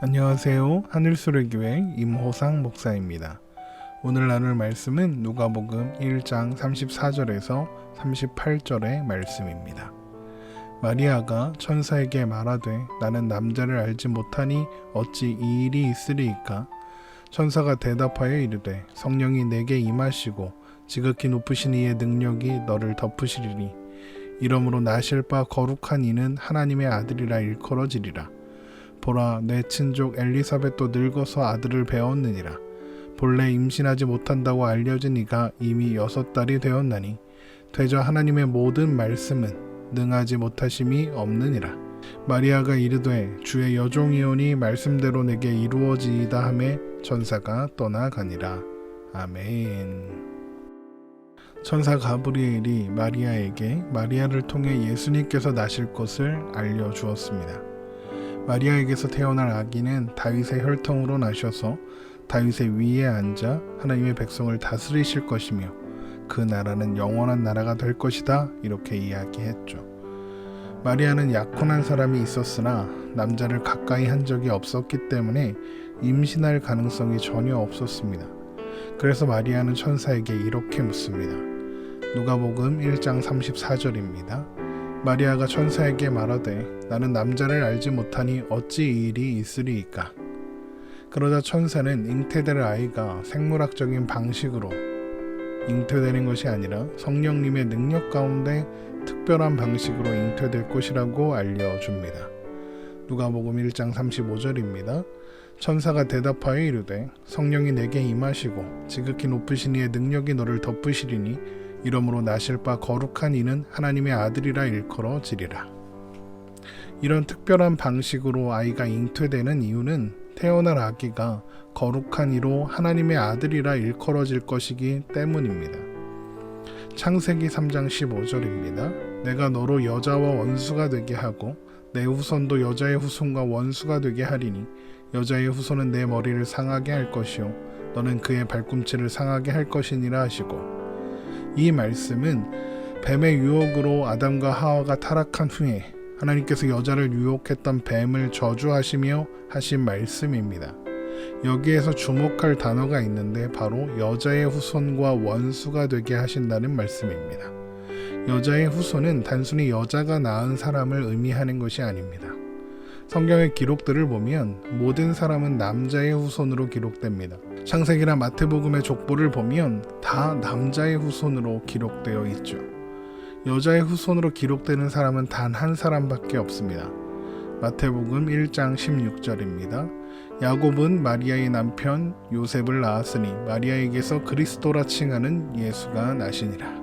안녕하세요. 하늘소리교회 임호상 목사입니다. 오늘 나눌 말씀은 누가복음 1장 34절에서 38절의 말씀입니다. 마리아가 천사에게 말하되 나는 남자를 알지 못하니 어찌 이 일이 있으리이까? 천사가 대답하여 이르되 성령이 내게 임하시고 지극히 높으신 이의 능력이 너를 덮으시리니 이러므로 나실 바 거룩한 이는 하나님의 아들이라 일컬어지리라. 보라, 내 친족 엘리사벳도 늙어서 아들을 배웠느니라. 본래 임신하지 못한다고 알려진 이가 이미 6달이 되었나니 되저 하나님의 모든 말씀은 능하지 못하심이 없느니라. 마리아가 이르되 주의 여종이오니 말씀대로 내게 이루어지이다 하매 천사가 떠나가니라. 아멘. 천사 가브리엘이 마리아에게 마리아를 통해 예수님께서 나실 것을 알려주었습니다. 마리아에게서 태어날 아기는 다윗의 혈통으로 나셔서 다윗의 위에 앉아 하나님의 백성을 다스리실 것이며 그 나라는 영원한 나라가 될 것이다, 이렇게 이야기했죠. 마리아는 약혼한 사람이 있었으나 남자를 가까이 한 적이 없었기 때문에 임신할 가능성이 전혀 없었습니다. 그래서 마리아는 천사에게 이렇게 묻습니다. 누가복음 1장 34절입니다. 마리아가 천사에게 말하되 나는 남자를 알지 못하니 어찌 이 일이 있으리이까? 그러자 천사는 잉태될 아이가 생물학적인 방식으로 잉태되는 것이 아니라 성령님의 능력 가운데 특별한 방식으로 잉태될 것이라고 알려줍니다. 누가복음 1장 35절입니다. 천사가 대답하여 이르되 성령이 내게 임하시고 지극히 높으신 이의 능력이 너를 덮으시리니 이러므로 나실 바 거룩한 이는 하나님의 아들이라 일컬어지리라. 이런 특별한 방식으로 아이가 잉태되는 이유는 태어날 아기가 거룩한 이로 하나님의 아들이라 일컬어질 것이기 때문입니다. 창세기 3장 15절입니다. 내가 너로 여자와 원수가 되게 하고 내 후손도 여자의 후손과 원수가 되게 하리니 여자의 후손은 내 머리를 상하게 할 것이요 너는 그의 발꿈치를 상하게 할 것이니라 하시고, 이 말씀은 뱀의 유혹으로 아담과 하와가 타락한 후에 하나님께서 여자를 유혹했던 뱀을 저주하시며 하신 말씀입니다. 여기에서 주목할 단어가 있는데 바로 여자의 후손과 원수가 되게 하신다는 말씀입니다. 여자의 후손은 단순히 여자가 낳은 사람을 의미하는 것이 아닙니다. 성경의 기록들을 보면 모든 사람은 남자의 후손으로 기록됩니다. 창세기나 마태복음의 족보를 보면 다 남자의 후손으로 기록되어 있죠. 여자의 후손으로 기록되는 사람은 단 한 사람밖에 없습니다. 마태복음 1장 16절입니다. 야곱은 마리아의 남편 요셉을 낳았으니 마리아에게서 그리스도라 칭하는 예수가 나시니라.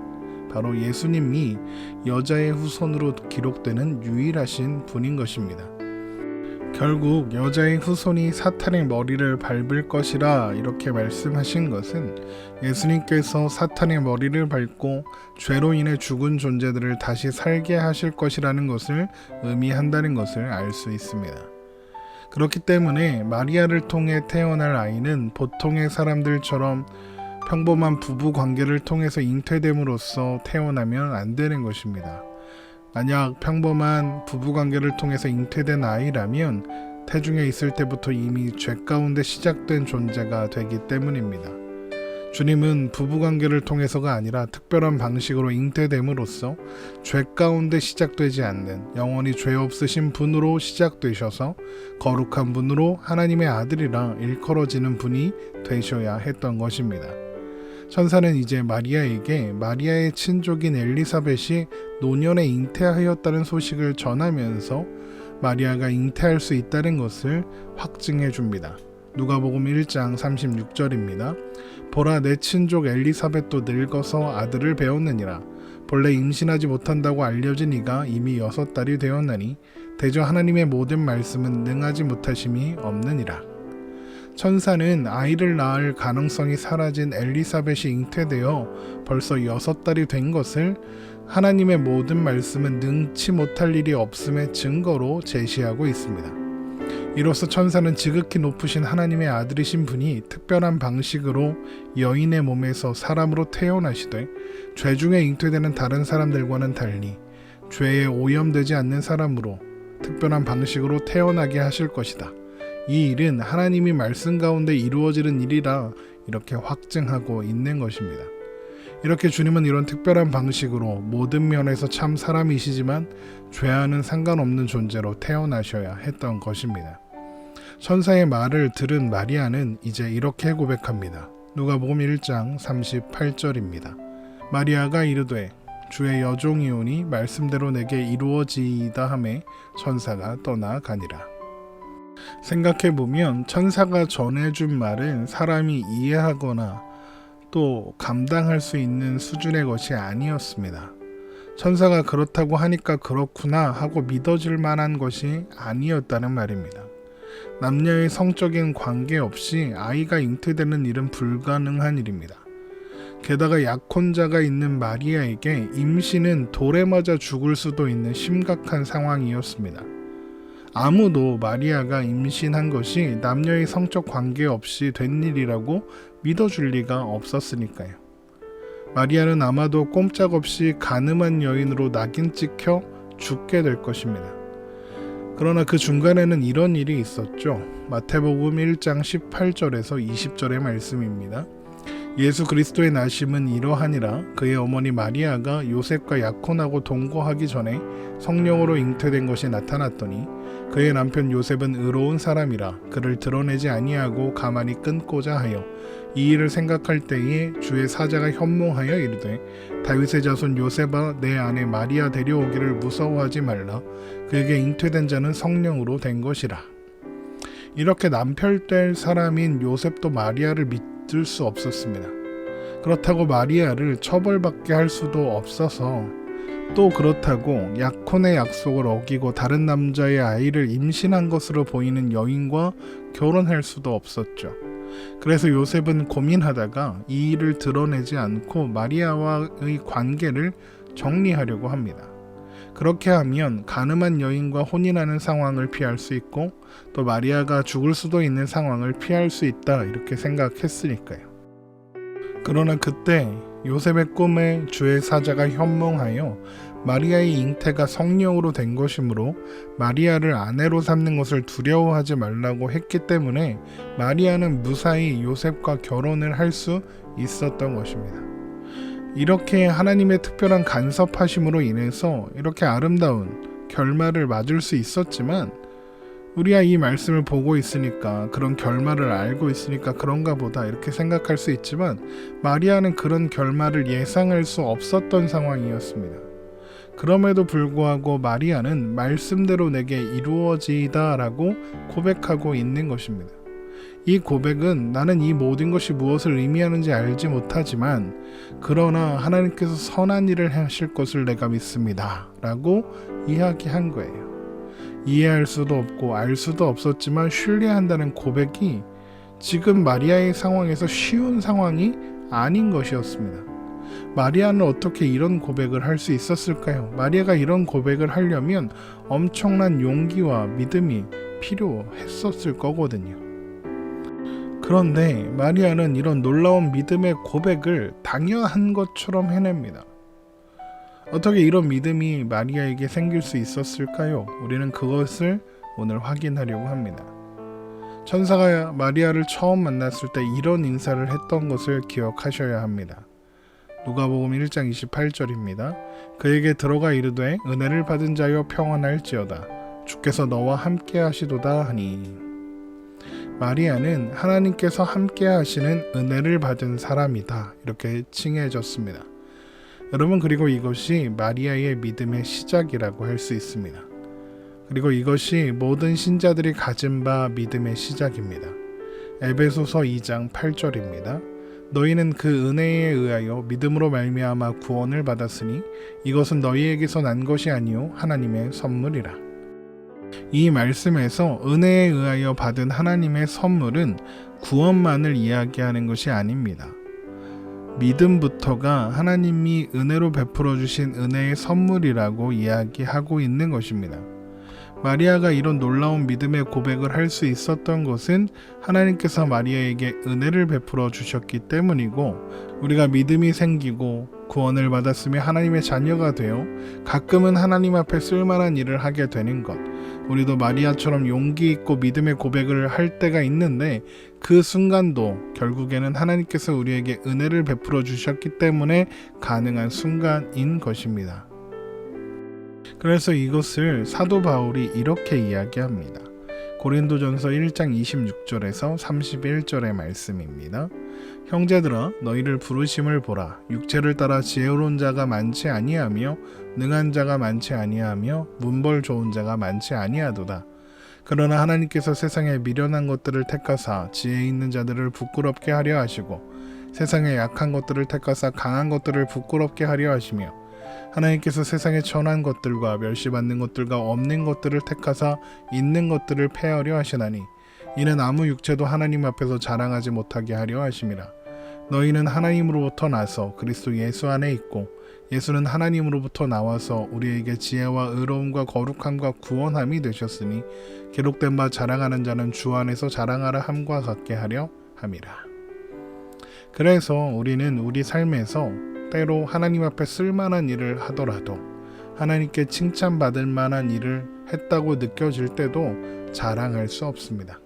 바로 예수님이 여자의 후손으로 기록되는 유일하신 분인 것입니다. 결국 여자의 후손이 사탄의 머리를 밟을 것이라 이렇게 말씀하신 것은 예수님께서 사탄의 머리를 밟고 죄로 인해 죽은 존재들을 다시 살게 하실 것이라는 것을 의미한다는 것을 알 수 있습니다. 그렇기 때문에 마리아를 통해 태어날 아이는 보통의 사람들처럼 평범한 부부 관계를 통해서 잉태됨으로써 태어나면 안 되는 것입니다. 만약 평범한 부부관계를 통해서 잉태된 아이라면 태중에 있을 때부터 이미 죄 가운데 시작된 존재가 되기 때문입니다. 주님은 부부관계를 통해서가 아니라 특별한 방식으로 잉태됨으로써 죄 가운데 시작되지 않는 영원히 죄 없으신 분으로 시작되셔서 거룩한 분으로 하나님의 아들이라 일컬어지는 분이 되셔야 했던 것입니다. 천사는 이제 마리아에게 마리아의 친족인 엘리사벳이 노년에 잉태하였다는 소식을 전하면서 마리아가 잉태할 수 있다는 것을 확증해 줍니다. 누가복음 1장 36절입니다. 보라, 내 친족 엘리사벳도 늙어서 아들을 배웠느니라. 본래 임신하지 못한다고 알려진 이가 이미 6달이 되었나니 대저 하나님의 모든 말씀은 능하지 못하심이 없느니라. 천사는 아이를 낳을 가능성이 사라진 엘리사벳이 잉태되어 벌써 6달이 된 것을 하나님의 모든 말씀은 능치 못할 일이 없음의 증거로 제시하고 있습니다. 이로써 천사는 지극히 높으신 하나님의 아들이신 분이 특별한 방식으로 여인의 몸에서 사람으로 태어나시되 죄 중에 잉태되는 다른 사람들과는 달리 죄에 오염되지 않는 사람으로 특별한 방식으로 태어나게 하실 것이다, 이 일은 하나님이 말씀 가운데 이루어지는 일이라 이렇게 확증하고 있는 것입니다. 이렇게 주님은 이런 특별한 방식으로 모든 면에서 참 사람이시지만 죄와는 상관없는 존재로 태어나셔야 했던 것입니다. 천사의 말을 들은 마리아는 이제 이렇게 고백합니다. 누가복음 1장 38절입니다. 마리아가 이르되 주의 여종이오니 말씀대로 내게 이루어지이다 하매 천사가 떠나가니라. 생각해보면 천사가 전해준 말은 사람이 이해하거나 또 감당할 수 있는 수준의 것이 아니었습니다. 천사가 그렇다고 하니까 그렇구나 하고 믿어질 만한 것이 아니었다는 말입니다. 남녀의 성적인 관계 없이 아이가 잉태되는 일은 불가능한 일입니다. 게다가 약혼자가 있는 마리아에게 임신은 돌에 맞아 죽을 수도 있는 심각한 상황이었습니다. 아무도 마리아가 임신한 것이 남녀의 성적 관계 없이 된 일이라고 믿어줄 리가 없었으니까요. 마리아는 아마도 꼼짝없이 가늠한 여인으로 낙인 찍혀 죽게 될 것입니다. 그러나 그 중간에는 이런 일이 있었죠. 마태복음 1장 18절에서 20절의 말씀입니다. 예수 그리스도의 나심은 이러하니라. 그의 어머니 마리아가 요셉과 약혼하고 동거하기 전에 성령으로 잉태된 것이 나타났더니 그의 남편 요셉은 의로운 사람이라 그를 드러내지 아니하고 가만히 끊고자 하여 이 일을 생각할 때에 주의 사자가 현몽하여 이르되 다윗의 자손 요셉아 내 아내 마리아 데려오기를 무서워하지 말라. 그에게 잉태된 자는 성령으로 된 것이라. 이렇게 남편될 사람인 요셉도 마리아를 믿을 수 없었습니다. 그렇다고 마리아를 처벌받게 할 수도 없어서 또 그렇다고 약혼의 약속을 어기고 다른 남자의 아이를 임신한 것으로 보이는 여인과 결혼할 수도 없었죠. 그래서 요셉은 고민하다가 이 일을 드러내지 않고 마리아와의 관계를 정리하려고 합니다. 그렇게 하면 가늠한 여인과 혼인하는 상황을 피할 수 있고 또 마리아가 죽을 수도 있는 상황을 피할 수 있다 이렇게 생각했으니까요. 그러나 그때 요셉의 꿈에 주의 사자가 현몽하여 마리아의 잉태가 성령으로 된 것이므로 마리아를 아내로 삼는 것을 두려워하지 말라고 했기 때문에 마리아는 무사히 요셉과 결혼을 할 수 있었던 것입니다. 이렇게 하나님의 특별한 간섭하심으로 인해서 이렇게 아름다운 결말을 맞을 수 있었지만 우리가 이 말씀을 보고 있으니까 그런 결말을 알고 있으니까 그런가 보다 이렇게 생각할 수 있지만 마리아는 그런 결말을 예상할 수 없었던 상황이었습니다. 그럼에도 불구하고 마리아는 말씀대로 내게 이루어지이다 라고 고백하고 있는 것입니다. 이 고백은 나는 이 모든 것이 무엇을 의미하는지 알지 못하지만 그러나 하나님께서 선한 일을 하실 것을 내가 믿습니다 라고 이야기한 거예요. 이해할 수도 없고 알 수도 없었지만 신뢰한다는 고백이 지금 마리아의 상황에서 쉬운 상황이 아닌 것이었습니다. 마리아는 어떻게 이런 고백을 할 수 있었을까요? 마리아가 이런 고백을 하려면 엄청난 용기와 믿음이 필요했었을 거거든요. 그런데 마리아는 이런 놀라운 믿음의 고백을 당연한 것처럼 해냅니다. 어떻게 이런 믿음이 마리아에게 생길 수 있었을까요? 우리는 그것을 오늘 확인하려고 합니다. 천사가 마리아를 처음 만났을 때 이런 인사를 했던 것을 기억하셔야 합니다. 누가복음 1장 28절입니다. 그에게 들어가 이르되 은혜를 받은 자여 평안할지어다. 주께서 너와 함께 하시도다 하니. 마리아는 하나님께서 함께 하시는 은혜를 받은 사람이다 이렇게 칭해졌습니다. 여러분, 그리고 이것이 마리아의 믿음의 시작이라고 할 수 있습니다. 그리고 이것이 모든 신자들이 가진 바 믿음의 시작입니다. 에베소서 2장 8절입니다. 너희는 그 은혜에 의하여 믿음으로 말미암아 구원을 받았으니 이것은 너희에게서 난 것이 아니요 하나님의 선물이라. 이 말씀에서 은혜에 의하여 받은 하나님의 선물은 구원만을 이야기하는 것이 아닙니다. 믿음부터가 하나님이 은혜로 베풀어 주신 은혜의 선물이라고 이야기하고 있는 것입니다. 마리아가 이런 놀라운 믿음의 고백을 할 수 있었던 것은 하나님께서 마리아에게 은혜를 베풀어 주셨기 때문이고, 우리가 믿음이 생기고 구원을 받았으며 하나님의 자녀가 되어 가끔은 하나님 앞에 쓸만한 일을 하게 되는 것, 우리도 마리아처럼 용기 있고 믿음의 고백을 할 때가 있는데 그 순간도 결국에는 하나님께서 우리에게 은혜를 베풀어 주셨기 때문에 가능한 순간인 것입니다. 그래서 이것을 사도 바울이 이렇게 이야기합니다. 고린도전서 1장 26절에서 31절의 말씀입니다. 형제들아 너희를 부르심을 보라. 육체를 따라 지혜로운 자가 많지 아니하며 능한 자가 많지 아니하며 문벌 좋은 자가 많지 아니하도다. 그러나 하나님께서 세상에 미련한 것들을 택하사 지혜 있는 자들을 부끄럽게 하려 하시고 세상에 약한 것들을 택하사 강한 것들을 부끄럽게 하려 하시며 하나님께서 세상에 천한 것들과 멸시받는 것들과 없는 것들을 택하사 있는 것들을 폐하려 하시나니 이는 아무 육체도 하나님 앞에서 자랑하지 못하게 하려 하심이라. 너희는 하나님으로부터 나서 그리스도 예수 안에 있고 예수는 하나님으로부터 나와서 우리에게 지혜와 의로움과 거룩함과 구원함이 되셨으니 기록된 바 자랑하는 자는 주 안에서 자랑하라 함과 같게 하려 함이라. 그래서 우리는 우리 삶에서 때로 하나님 앞에 쓸만한 일을 하더라도 하나님께 칭찬받을 만한 일을 했다고 느껴질 때도 자랑할 수 없습니다.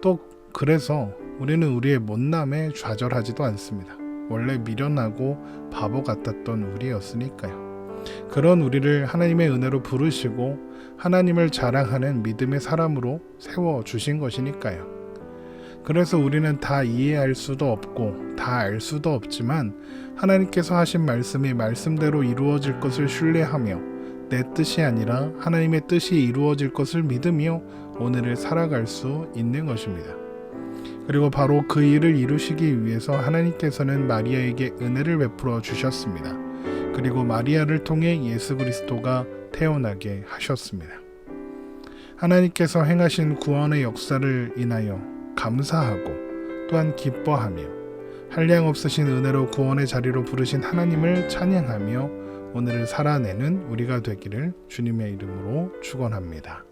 또 그래서 우리는 우리의 못남에 좌절하지도 않습니다. 원래 미련하고 바보 같았던 우리였으니까요. 그런 우리를 하나님의 은혜로 부르시고 하나님을 자랑하는 믿음의 사람으로 세워주신 것이니까요. 그래서 우리는 다 이해할 수도 없고 다 알 수도 없지만 하나님께서 하신 말씀이 말씀대로 이루어질 것을 신뢰하며 내 뜻이 아니라 하나님의 뜻이 이루어질 것을 믿으며 오늘을 살아갈 수 있는 것입니다. 그리고 바로 그 일을 이루시기 위해서 하나님께서는 마리아에게 은혜를 베풀어 주셨습니다. 그리고 마리아를 통해 예수 그리스도가 태어나게 하셨습니다. 하나님께서 행하신 구원의 역사를 인하여 감사하고 또한 기뻐하며 한량없으신 은혜로 구원의 자리로 부르신 하나님을 찬양하며 오늘을 살아내는 우리가 되기를 주님의 이름으로 축원합니다.